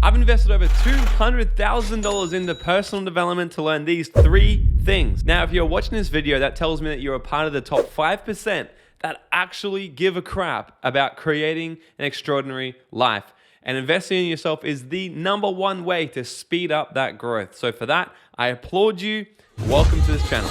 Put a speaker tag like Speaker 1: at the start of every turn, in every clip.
Speaker 1: I've invested over $200,000 into personal development to learn these 3 things. Now, if you're watching this video, that tells me that you're a part of the top 5% that actually give a crap about creating an extraordinary life. And investing in yourself is the #1 way to speed up that growth. So for that, I applaud you. Welcome to this channel.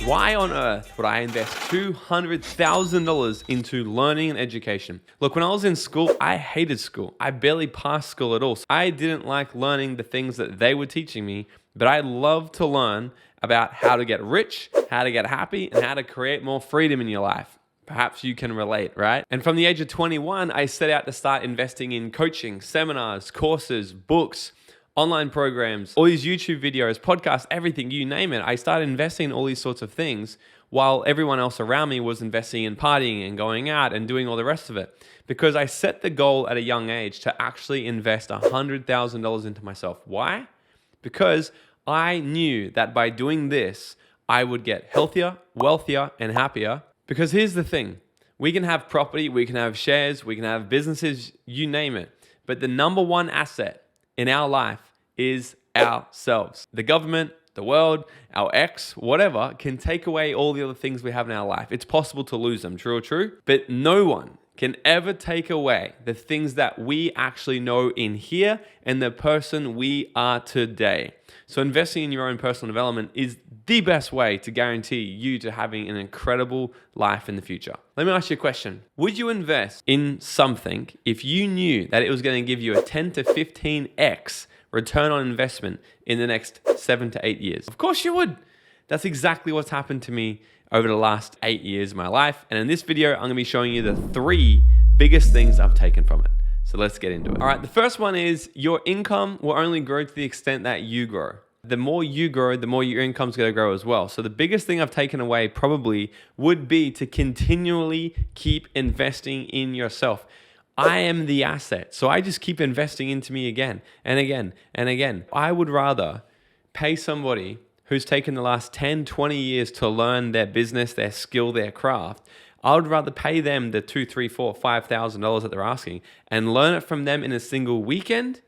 Speaker 1: Why on earth would I invest $200,000 into learning and education? Look, when I was in school, I hated school. I barely passed school at all. I didn't like learning the things that they were teaching me, but I loved to learn about how to get rich, how to get happy, and how to create more freedom in your life. Perhaps you can relate, right? And from the age of 21, I set out to start investing in coaching, seminars, courses, books, online programs, all these YouTube videos, podcasts, everything, you name it. I started investing in all these sorts of things while everyone else around me was investing in partying and going out and doing all the rest of it. Because I set the goal at a young age to actually invest $100,000 into myself. Why? Because I knew that by doing this, I would get healthier, wealthier, and happier. Because here's the thing. We can have property, we can have shares, we can have businesses, you name it. But the #1 asset in our life is ourselves. The government, the world, our ex, whatever, can take away all the other things we have in our life. It's possible to lose them, true or true? But no one can ever take away the things that we actually know in here and the person we are today. So investing in your own personal development is the best way to guarantee you to having an incredible life in the future. Let me ask you a question. Would you invest in something if you knew that it was going to give you a 10 to 15x return on investment in the next 7 to 8 years? Of course you would. That's exactly what's happened to me over the last 8 years of my life. And in this video, I'm going to be showing you the 3 biggest things I've taken from it. So let's get into it. All right, the first one is your income will only grow to the extent that you grow. The more you grow, the more your income's going to grow as well. So the biggest thing I've taken away probably would be to continually keep investing in yourself. I am the asset. So I just keep investing into me again and again and again. I would rather pay somebody who's taken the last 10, 20 years to learn their business, their skill, their craft. I would rather pay them the $2,000, $3,000, $4,000, $5,000 that they're asking and learn it from them in a single weekend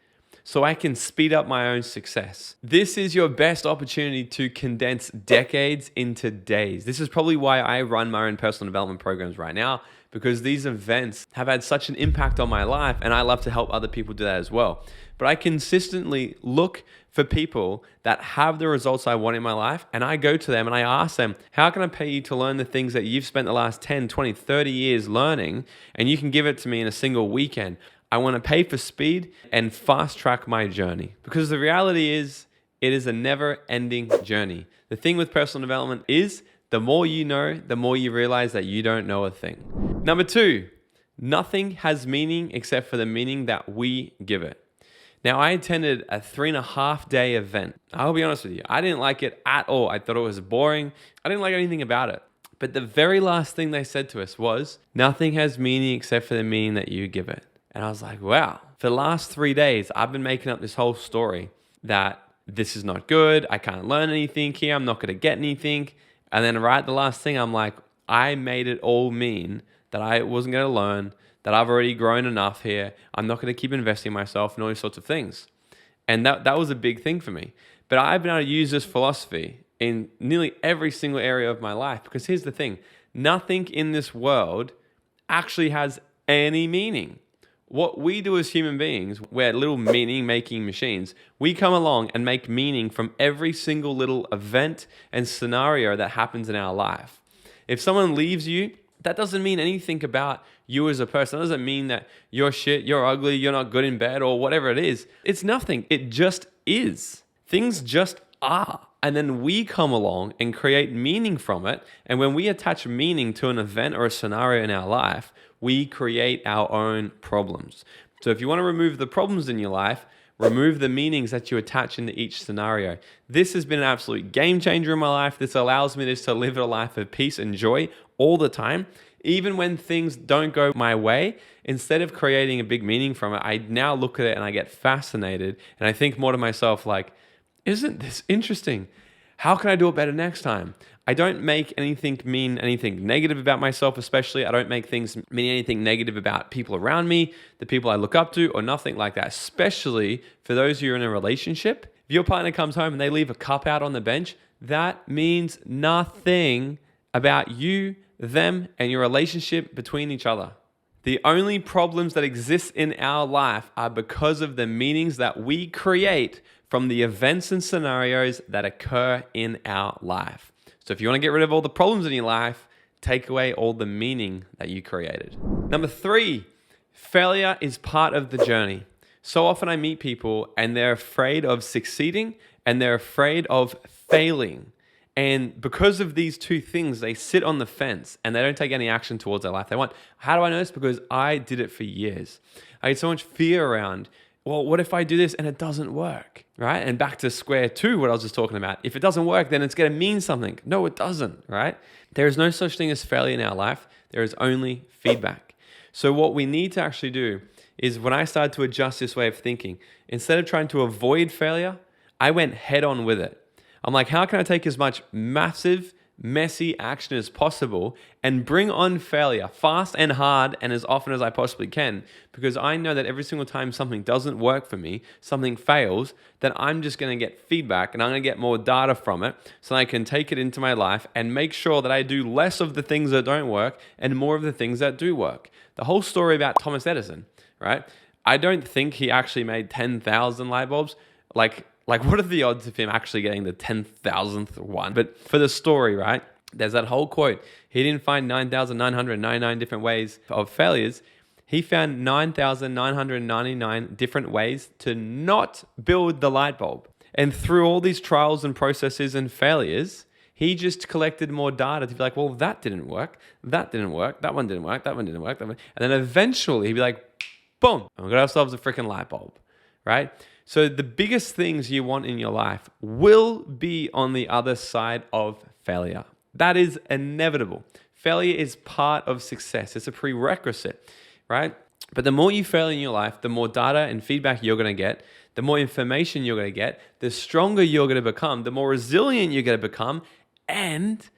Speaker 1: so I can speed up my own success. This is your best opportunity to condense decades into days. This is probably why I run my own personal development programs right now, because these events have had such an impact on my life and I love to help other people do that as well. But I consistently look for people that have the results I want in my life and I go to them and I ask them, how can I pay you to learn the things that you've spent the last 10, 20, 30 years learning and you can give it to me in a single weekend? I want to pay for speed and fast track my journey, because the reality is it is a never-ending journey. The thing with personal development is the more you know, the more you realize that you don't know a thing. Number 2, nothing has meaning except for the meaning that we give it. Now, I attended a 3.5-day event. I'll be honest with you, I didn't like it at all. I thought it was boring. I didn't like anything about it. But the very last thing they said to us was, nothing has meaning except for the meaning that you give it. And I was like, wow, for the last 3 days, I've been making up this whole story that this is not good. I can't learn anything here. I'm not going to get anything. And then right at the last thing, I'm like, I made it all mean that I wasn't going to learn, that I've already grown enough here. I'm not going to keep investing in myself and all these sorts of things. And that was a big thing for me. But I've been able to use this philosophy in nearly every single area of my life, because here's the thing. Nothing in this world actually has any meaning. What we do as human beings, we're little meaning-making machines. We come along and make meaning from every single little event and scenario that happens in our life. If someone leaves you, that doesn't mean anything about you as a person. It doesn't mean that you're shit, you're ugly, you're not good in bed, or whatever it is. It's nothing. It just is. Things just are. And then we come along and create meaning from it. And when we attach meaning to an event or a scenario in our life, we create our own problems. So if you want to remove the problems in your life, remove the meanings that you attach into each scenario. This has been an absolute game changer in my life. This allows me just to live a life of peace and joy all the time. Even when things don't go my way, instead of creating a big meaning from it, I now look at it and I get fascinated. And I think more to myself like, isn't this interesting? How can I do it better next time? I don't make anything mean anything negative about myself, especially. I don't make things mean anything negative about people around me, the people I look up to, or nothing like that, especially for those who are in a relationship. If your partner comes home and they leave a cup out on the bench, that means nothing about you, them, and your relationship between each other. The only problems that exist in our life are because of the meanings that we create from the events and scenarios that occur in our life. So if you want to get rid of all the problems in your life, take away all the meaning that you created. Number 3, failure is part of the journey. So often I meet people and they're afraid of succeeding and they're afraid of failing. And because of these two things, they sit on the fence and they don't take any action towards their life. They want, how do I know this? Because I did it for years. I had so much fear around, well, what if I do this and it doesn't work, right? And back to square two, what I was just talking about. If it doesn't work, then it's going to mean something. No, it doesn't, right? There is no such thing as failure in our life. There is only feedback. So what we need to actually do is when I started to adjust this way of thinking, instead of trying to avoid failure, I went head on with it. I'm like, how can I take as much massive, messy action as possible and bring on failure fast and hard and as often as I possibly can? Because I know that every single time something doesn't work for me, something fails, then I'm just going to get feedback and I'm going to get more data from it so I can take it into my life and make sure that I do less of the things that don't work and more of the things that do work. The whole story about Thomas Edison, right? I don't think he actually made 10,000 light bulbs. Like what are the odds of him actually getting the 10,000th one? But for the story, right? There's that whole quote. He didn't find 9,999 different ways of failures. He found 9,999 different ways to not build the light bulb. And through all these trials and processes and failures, he just collected more data to be like, well, that didn't work. That didn't work. That one didn't work. That one didn't work. And then eventually he'd be like, boom, we got ourselves a freaking light bulb, right? So the biggest things you want in your life will be on the other side of failure. That is inevitable. Failure is part of success. It's a prerequisite, right? But the more you fail in your life, the more data and feedback you're going to get, the more information you're going to get, the stronger you're going to become, the more resilient you're going to become, and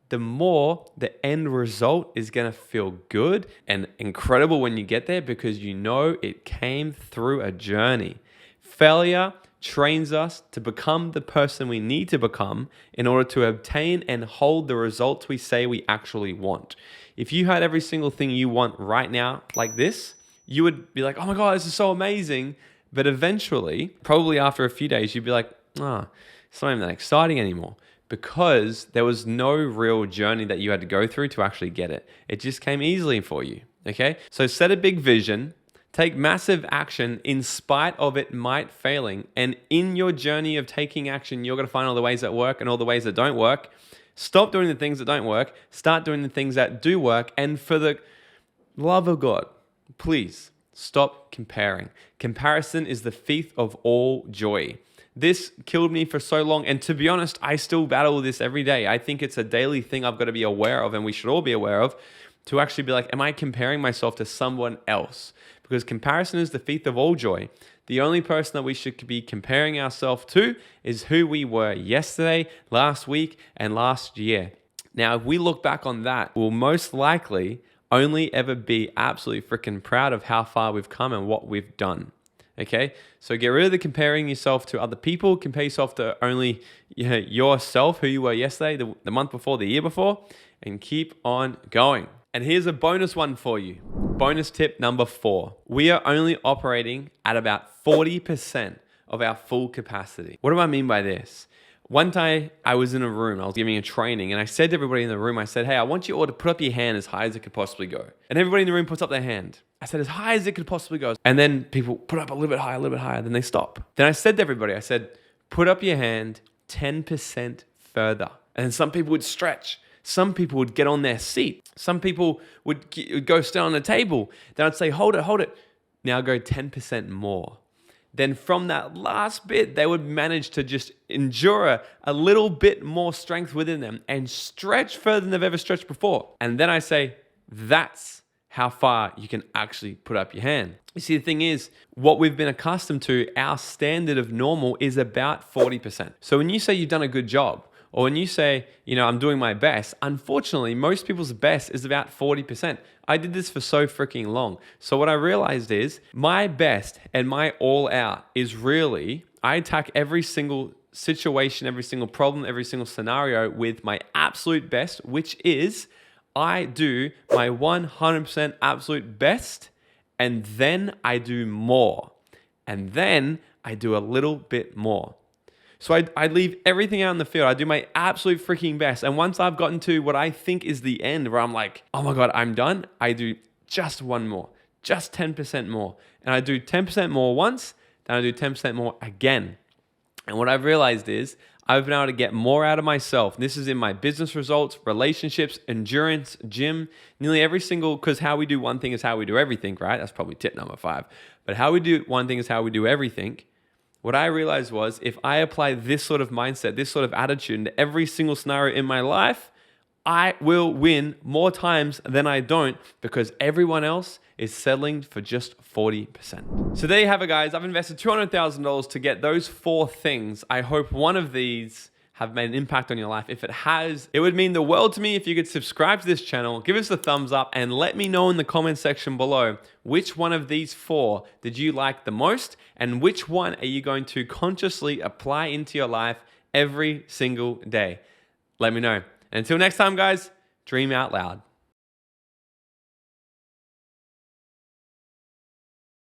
Speaker 1: the more the end result is going to feel good and incredible when you get there because you know it came through a journey. Failure trains us to become the person we need to become in order to obtain and hold the results we say we actually want. If you had every single thing you want right now like this, you would be like, oh my God, this is so amazing. But eventually, probably after a few days, you'd be like, it's not even that exciting anymore because there was no real journey that you had to go through to actually get it. It just came easily for you, okay? So set a big vision. Take massive action in spite of it might failing. And in your journey of taking action, you're going to find all the ways that work and all the ways that don't work. Stop doing the things that don't work. Start doing the things that do work. And for the love of God, please stop comparing. Comparison is the thief of all joy. This killed me for so long. And to be honest, I still battle this every day. I think it's a daily thing I've got to be aware of and we should all be aware of to actually be like, am I comparing myself to someone else? Because comparison is the thief of all joy. The only person that we should be comparing ourselves to is who we were yesterday, last week, and last year. Now, if we look back on that, we'll most likely only ever be absolutely freaking proud of how far we've come and what we've done. Okay? So get rid of the comparing yourself to other people. Compare yourself to only yourself, who you were yesterday, the month before, the year before, and keep on going. And here's a bonus one for you. Bonus tip number 4. We are only operating at about 40% of our full capacity. What do I mean by this? One time I was in a room, I was giving a training, and I said to everybody in the room, I said, hey, I want you all to put up your hand as high as it could possibly go. And everybody in the room puts up their hand. I said, as high as it could possibly go. And then people put up a little bit higher, then they stop. Then I said to everybody, I said, put up your hand 10% further. And then some people would stretch. Some people would get on their seat. Some people would go stand on the table. Then I'd say, hold it. Now go 10% more. Then from that last bit, they would manage to just endure a little bit more strength within them and stretch further than they've ever stretched before. And then I say, that's how far you can actually put up your hand. You see, the thing is, what we've been accustomed to, our standard of normal is about 40%. So when you say you've done a good job, or when you say, I'm doing my best, unfortunately, most people's best is about 40%. I did this for so freaking long. So what I realized is my best and my all out is really, I attack every single situation, every single problem, every single scenario with my absolute best, which is I do my 100% absolute best, and then I do more. And then I do a little bit more. So I leave everything out in the field. I do my absolute freaking best. And once I've gotten to what I think is the end, where I'm like, oh my God, I'm done, I do just one more, just 10% more. And I do 10% more once, then I do 10% more again. And what I've realized is I've been able to get more out of myself. This is in my business results, relationships, endurance, gym, nearly every single, because how we do one thing is how we do everything, right? That's probably tip number 5. But how we do one thing is how we do everything. What I realized was if I apply this sort of mindset, this sort of attitude into every single scenario in my life, I will win more times than I don't, because everyone else is settling for just 40%. So there you have it, guys. I've invested $200,000 to get those 4 things. I hope one of these have made an impact on your life. If it has, it would mean the world to me if you could subscribe to this channel, give us a thumbs up, and let me know in the comment section below which one of these 4 did you like the most, and which one are you going to consciously apply into your life every single day. Let me know. And until next time, guys, dream out loud.